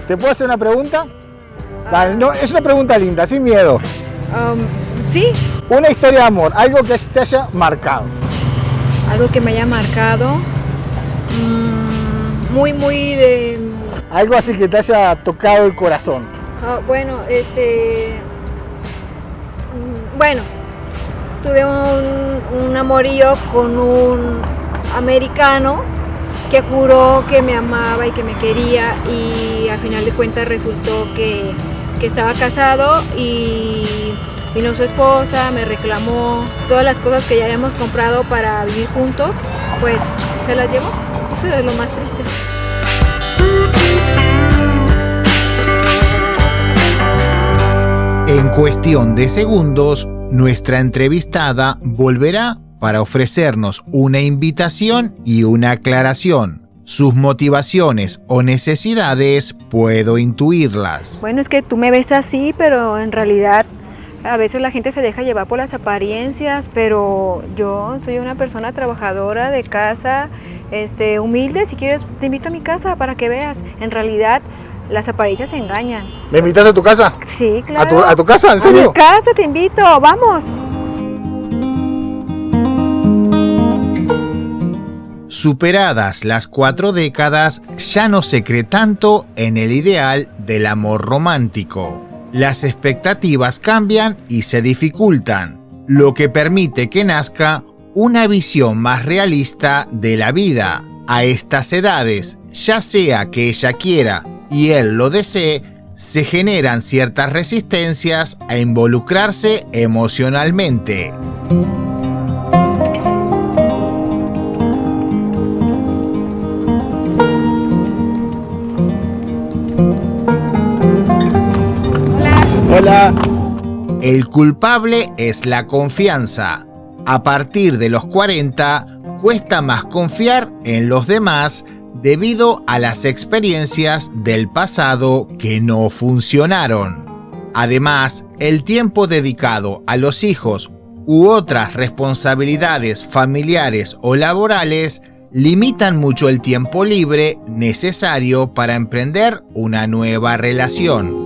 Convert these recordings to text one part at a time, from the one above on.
¿Te puedo hacer una pregunta? Dale, no, es una pregunta linda, sin miedo. Sí. Una historia de amor, algo que te haya marcado. Algo que me haya marcado. Muy de... Algo así que te haya tocado el corazón. Bueno, bueno, tuve un amorío con un americano que juró que me amaba y que me quería, y al final de cuentas resultó que estaba casado, y vino su esposa, me reclamó todas las cosas que ya habíamos comprado para vivir juntos, pues se las llevó. Eso es lo más triste. En cuestión de segundos, nuestra entrevistada volverá para ofrecernos una invitación y una aclaración. Sus motivaciones o necesidades puedo intuirlas. Bueno, es que tú me ves así, pero en realidad a veces la gente se deja llevar por las apariencias, pero yo soy una persona trabajadora de casa, humilde. Si quieres, te invito a mi casa para que veas. En realidad, las apariencias engañan. ¿Me invitas a tu casa? Sí, claro. ¿A tu casa? ¿En serio? A mi casa te invito, vamos. Superadas las 4 décadas, ya no se cree tanto en el ideal del amor romántico. Las expectativas cambian y se dificultan, lo que permite que nazca una visión más realista de la vida. A estas edades, ya sea que ella quiera y él lo desee, se generan ciertas resistencias a involucrarse emocionalmente. Hola. El culpable es la confianza. A partir de los 40, cuesta más confiar en los demás debido a las experiencias del pasado que no funcionaron. Además, el tiempo dedicado a los hijos u otras responsabilidades familiares o laborales limitan mucho el tiempo libre necesario para emprender una nueva relación.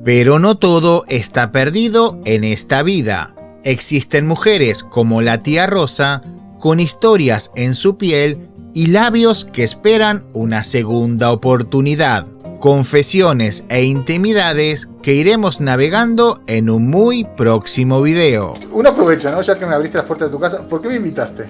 Pero no todo está perdido en esta vida. Existen mujeres como la tía Rosa, con historias en su piel y labios que esperan una segunda oportunidad. Confesiones e intimidades que iremos navegando en un muy próximo video. Uno aprovecha, ¿no? Ya que me abriste las puertas de tu casa, ¿por qué me invitaste?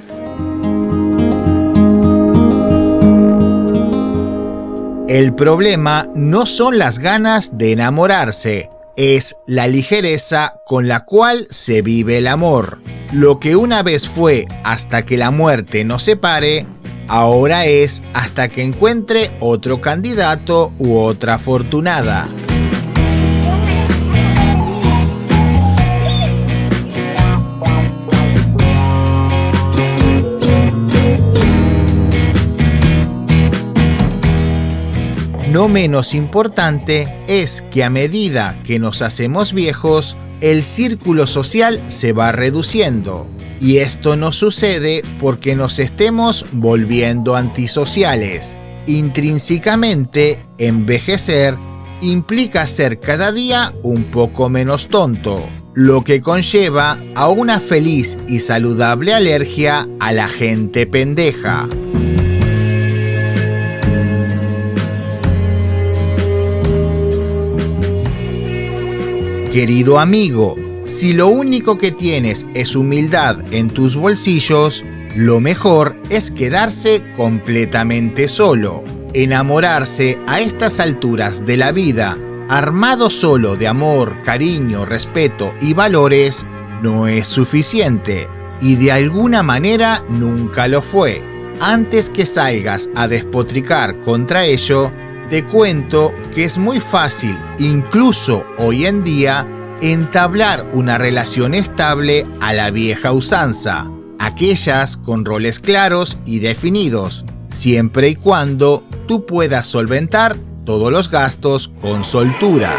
El problema no son las ganas de enamorarse, es la ligereza con la cual se vive el amor. Lo que una vez fue hasta que la muerte nos separe, ahora es hasta que encuentre otro candidato u otra afortunada. No menos importante es que a medida que nos hacemos viejos, el círculo social se va reduciendo. Y esto no sucede porque nos estemos volviendo antisociales. Intrínsecamente, envejecer implica ser cada día un poco menos tonto, lo que conlleva a una feliz y saludable alergia a la gente pendeja. Querido amigo, si lo único que tienes es humildad en tus bolsillos, lo mejor es quedarse completamente solo. Enamorarse a estas alturas de la vida, armado solo de amor, cariño, respeto y valores, no es suficiente, y de alguna manera nunca lo fue. Antes que salgas a despotricar contra ello, te cuento que es muy fácil, incluso hoy en día, entablar una relación estable a la vieja usanza, aquellas con roles claros y definidos, siempre y cuando tú puedas solventar todos los gastos con soltura.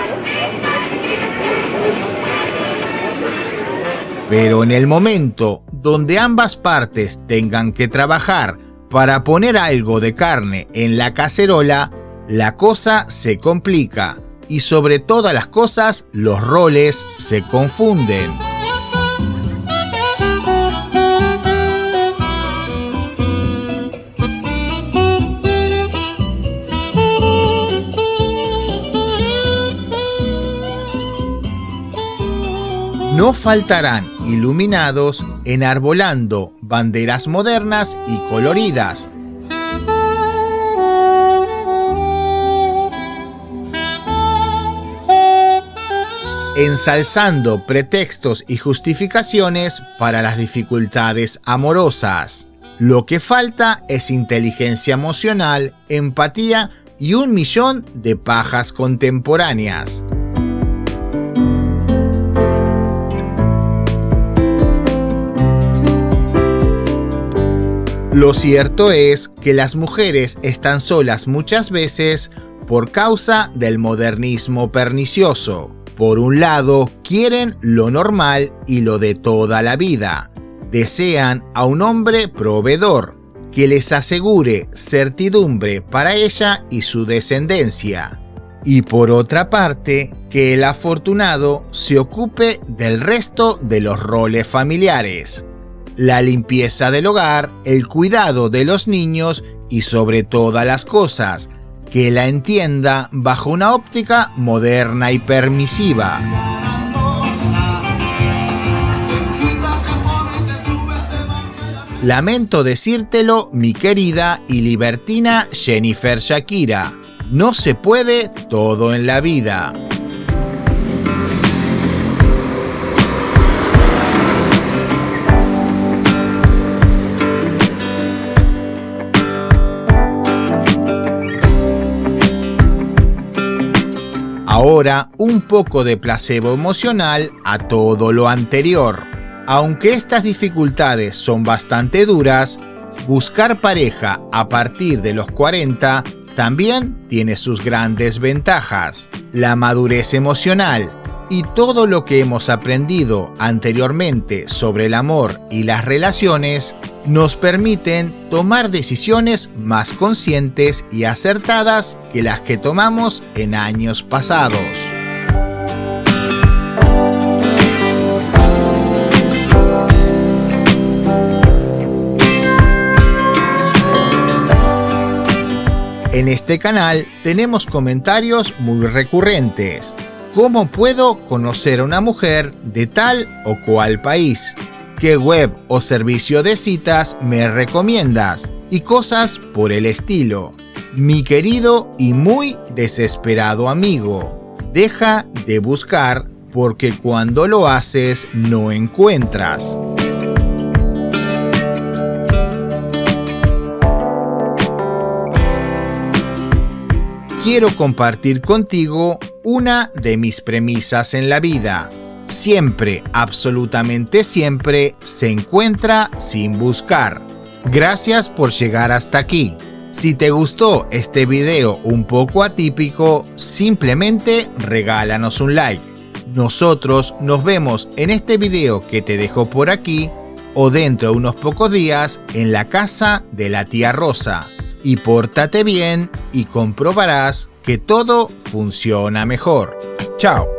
Pero en el momento donde ambas partes tengan que trabajar para poner algo de carne en la cacerola, la cosa se complica y sobre todas las cosas los roles se confunden. No faltarán iluminados enarbolando banderas modernas y coloridas, ensalzando pretextos y justificaciones para las dificultades amorosas. Lo que falta es inteligencia emocional, empatía y 1.000.000 de pajas contemporáneas. Lo cierto es que las mujeres están solas muchas veces por causa del modernismo pernicioso. Por un lado, quieren lo normal y lo de toda la vida. Desean a un hombre proveedor, que les asegure certidumbre para ella y su descendencia. Y por otra parte, que el afortunado se ocupe del resto de los roles familiares. La limpieza del hogar, el cuidado de los niños y sobre todas las cosas, que la entienda bajo una óptica moderna y permisiva. Lamento decírtelo, mi querida y libertina Jennifer Shakira, no se puede todo en la vida. Ahora, un poco de placebo emocional a todo lo anterior. Aunque estas dificultades son bastante duras, buscar pareja a partir de los 40 también tiene sus grandes ventajas. La madurez emocional y todo lo que hemos aprendido anteriormente sobre el amor y las relaciones nos permiten tomar decisiones más conscientes y acertadas que las que tomamos en años pasados. En este canal tenemos comentarios muy recurrentes. ¿Cómo puedo conocer a una mujer de tal o cual país? ¿Qué web o servicio de citas me recomiendas? Y cosas por el estilo. Mi querido y muy desesperado amigo, deja de buscar porque cuando lo haces no encuentras. Quiero compartir contigo una de mis premisas en la vida. Siempre, absolutamente siempre, se encuentra sin buscar. Gracias por llegar hasta aquí. Si te gustó este video un poco atípico, simplemente regálanos un like. Nosotros nos vemos en este video que te dejo por aquí o dentro de unos pocos días en la casa de la tía Rosa. Y pórtate bien y comprobarás que todo funciona mejor. Chao.